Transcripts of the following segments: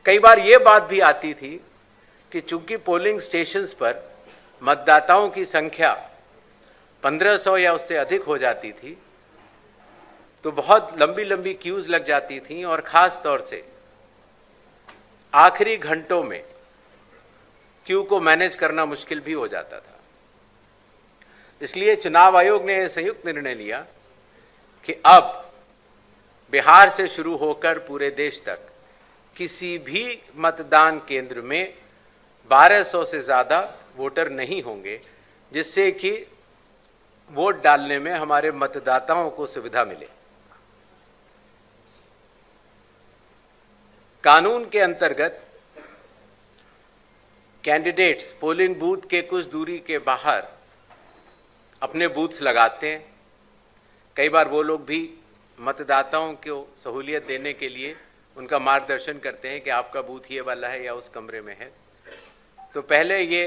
कई बार ये बात भी आती थी कि चूंकि पोलिंग स्टेशंस पर मतदाताओं की संख्या 1500 या उससे अधिक हो जाती थी तो बहुत लंबी लंबी क्यूज लग जाती थी और ख़ास तौर से आखिरी घंटों में क्यू को मैनेज करना मुश्किल भी हो जाता था। इसलिए चुनाव आयोग ने यह संयुक्त निर्णय लिया कि अब बिहार से शुरू होकर पूरे देश तक किसी भी मतदान केंद्र में 1200 से ज़्यादा वोटर नहीं होंगे, जिससे कि वोट डालने में हमारे मतदाताओं को सुविधा मिले। कानून के अंतर्गत कैंडिडेट्स पोलिंग बूथ के कुछ दूरी के बाहर अपने बूथ्स लगाते हैं। कई बार वो लोग भी मतदाताओं को सहूलियत देने के लिए उनका मार्गदर्शन करते हैं कि आपका बूथ ये वाला है या उस कमरे में है। तो पहले ये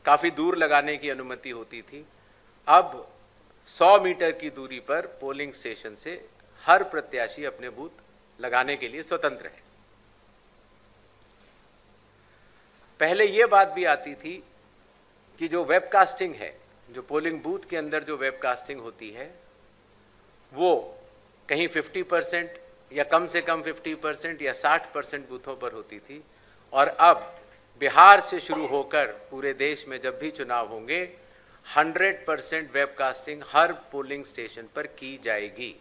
काफ़ी दूर लगाने की अनुमति होती थी, अब 100 मीटर की दूरी पर पोलिंग स्टेशन से हर प्रत्याशी अपने बूथ लगाने के लिए स्वतंत्र है। पहले ये बात भी आती थी कि जो वेबकास्टिंग है, जो पोलिंग बूथ के अंदर जो वेबकास्टिंग होती है, वो कहीं 50% या कम से कम 50% या 60% बूथों पर होती थी, और अब बिहार से शुरू होकर पूरे देश में जब भी चुनाव होंगे 100% वेबकास्टिंग हर पोलिंग स्टेशन पर की जाएगी।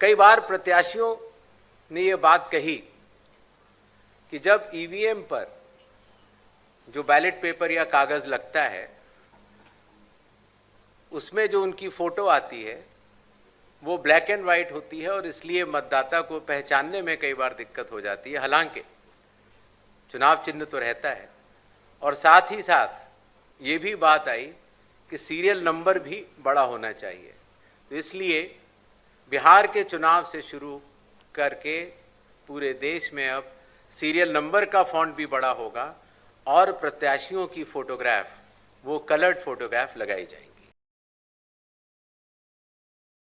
कई बार प्रत्याशियों ने ये बात कही कि जब ईवीएम पर जो बैलेट पेपर या कागज लगता है उसमें जो उनकी फोटो आती है वो ब्लैक एंड वाइट होती है और इसलिए मतदाता को पहचानने में कई बार दिक्कत हो जाती है। हालांकि चुनाव चिन्ह तो रहता है, और साथ ही साथ ये भी बात आई कि सीरियल नंबर भी बड़ा होना चाहिए। तो इसलिए बिहार के चुनाव से शुरू करके पूरे देश में अब सीरियल नंबर का फॉन्ट भी बड़ा होगा और प्रत्याशियों की फोटोग्राफ वो कलर्ड फोटोग्राफ लगाई जाएगी।